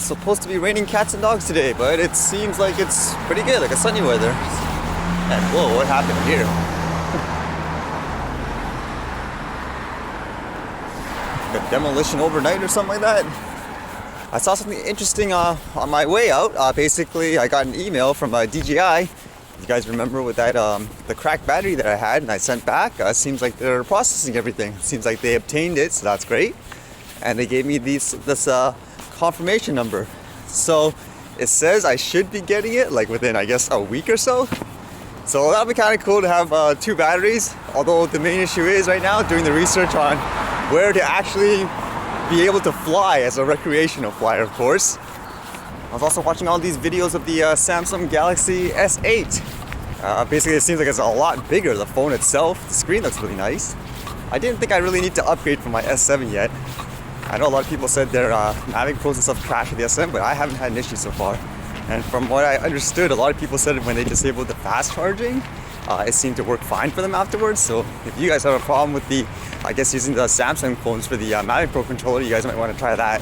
It's supposed to be raining cats and dogs today, but it seems like it's pretty good, like a sunny weather. And whoa, what happened here? Like a demolition overnight or something like that. I saw something interesting on my way out. Basically, I got an email from DJI. You guys remember with that the cracked battery that I had and I sent back? Seems like they're processing everything. Seems like they obtained it, so that's great. And they gave me this confirmation number. So it says I should be getting it like within, I guess, a week or so. So that'll be kind of cool to have 2 batteries. Although the main issue is right now doing the research on where to actually be able to fly as a recreational flyer, of course. I was also watching all these videos of the Samsung Galaxy S8. Basically, it seems like it's a lot bigger, the phone itself. The screen looks really nice. I didn't think I really need to upgrade from my S7 yet. I know a lot of people said their Mavic Pros and stuff crashed with the S7, but I haven't had an issue so far. And from what I understood, a lot of people said when they disabled the fast charging, it seemed to work fine for them afterwards. So if you guys have a problem with the, I guess using the Samsung phones for the Mavic Pro controller, you guys might want to try that.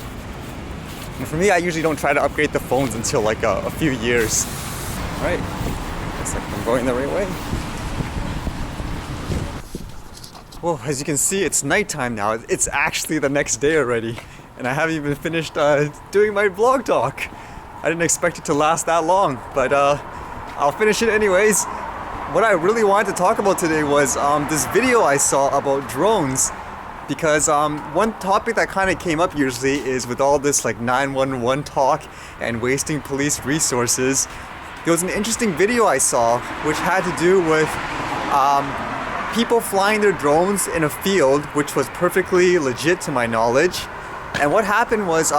And for me, I usually don't try to upgrade the phones until like a few years. All right, looks like I'm going the right way. Well, as you can see, it's nighttime now. It's actually the next day already, and I haven't even finished doing my vlog talk. I didn't expect it to last that long, but I'll finish it anyways. What I really wanted to talk about today was this video I saw about drones, because one topic that kind of came up usually is with all this like 911 talk and wasting police resources. There was an interesting video I saw which had to do with people flying their drones in a field, which was perfectly legit to my knowledge. And what happened was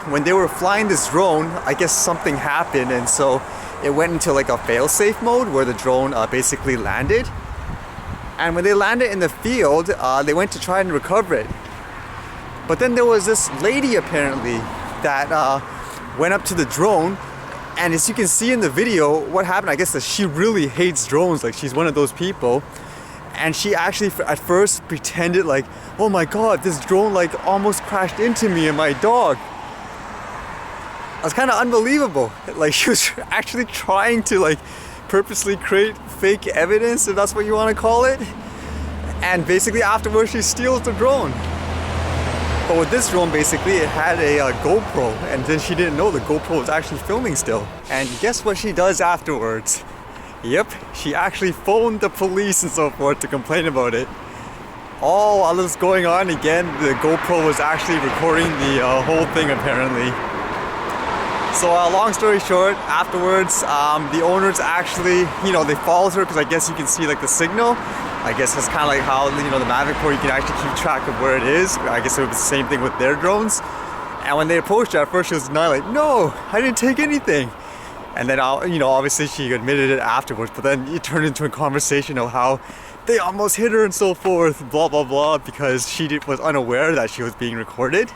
when they were flying this drone, I guess something happened, and so it went into like a fail-safe mode where the drone basically landed. And when they landed in the field, they went to try and recover it. But then there was this lady apparently that went up to the drone, and as you can see in the video, what happened, I guess that she really hates drones, like she's one of those people. And she actually at first pretended like, oh my god, this drone like almost crashed into me and my dog. It was kind of unbelievable. Like she was actually trying to like purposely create fake evidence, if that's what you want to call it. And basically afterwards she steals the drone. But with this drone, basically it had a GoPro, and then she didn't know the GoPro was actually filming still. And guess what she does afterwards? Yep, she actually phoned the police and so forth to complain about it. All while this was going on, again, the GoPro was actually recording the whole thing apparently. So long story short, afterwards, the owners actually, they followed her because I guess you can see like the signal. I guess it's kind of like how, the Mavic Pro, you can actually keep track of where it is. I guess it was the same thing with their drones. And when they approached her, at first she was denying, like, no, I didn't take anything. And then, obviously she admitted it afterwards, but then it turned into a conversation of how they almost hit her and so forth, blah, blah, blah, because she was unaware that she was being recorded.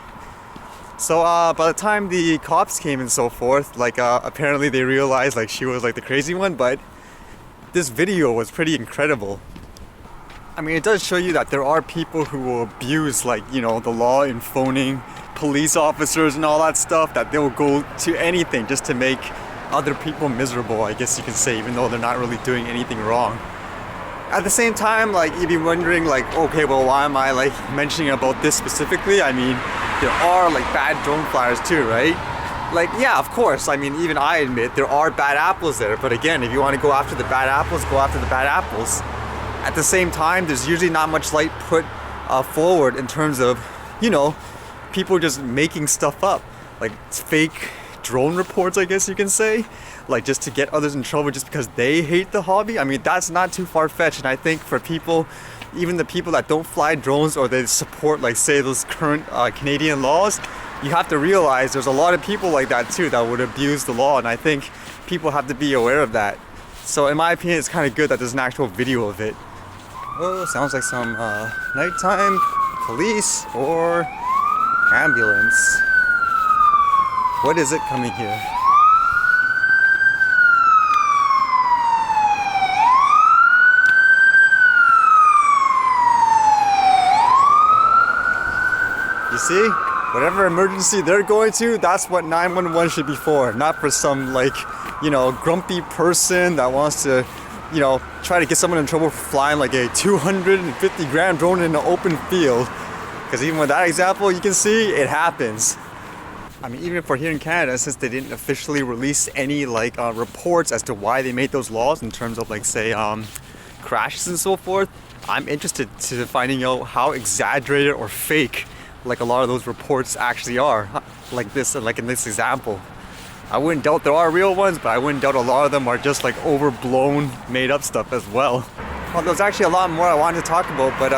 So by the time the cops came and so forth, like apparently they realized like she was like the crazy one, but this video was pretty incredible. I mean, it does show you that there are people who will abuse like, the law in phoning police officers and all that stuff, that they will go to anything just to make other people miserable, I guess you can say, even though they're not really doing anything wrong. At the same time, like, you'd be wondering like, okay, well, why am I like mentioning about this specifically? I mean, there are like bad drone flyers too, right? Like, yeah, of course, I mean, even I admit there are bad apples there, but again, if you want to go after the bad apples, go after the bad apples. At the same time, there's usually not much light put forward in terms of, people just making stuff up, like fake drone reports, I guess you can say, like just to get others in trouble just because they hate the hobby. I mean, that's not too far-fetched, and I think for people, even the people that don't fly drones or they support, like, say, those current Canadian laws, you have to realize there's a lot of people like that too that would abuse the law, and I think people have to be aware of that. So in my opinion, it's kind of good that there's an actual video of it. Oh, sounds like some nighttime police or ambulance. What is it coming here? You see? whatever emergency they're going to, that's what 911 should be for. Not for some, like, you know, grumpy person that wants to, you know, try to get someone in trouble for flying like a 250 gram drone in an open field. Because even with that example, you can see it happens. I mean, even for here in Canada, since they didn't officially release any like reports as to why they made those laws in terms of like, say, crashes and so forth, I'm interested to finding out how exaggerated or fake like a lot of those reports actually are. Like this, like in this example. I wouldn't doubt there are real ones, but I wouldn't doubt a lot of them are just like overblown, made up stuff as well. Well, there's actually a lot more I wanted to talk about, but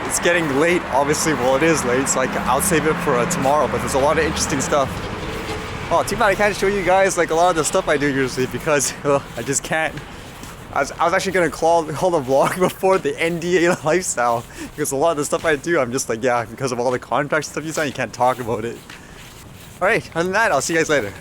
it's getting late, obviously. Well, it is late, so I'll save it for tomorrow, but there's a lot of interesting stuff. Oh, too bad I can't show you guys like a lot of the stuff I do usually because I just can't. I was actually going to call the vlog before the NDA lifestyle because a lot of the stuff I do, I'm just like, yeah, because of all the contract stuff you sign, you can't talk about it. Alright, other than that, I'll see you guys later.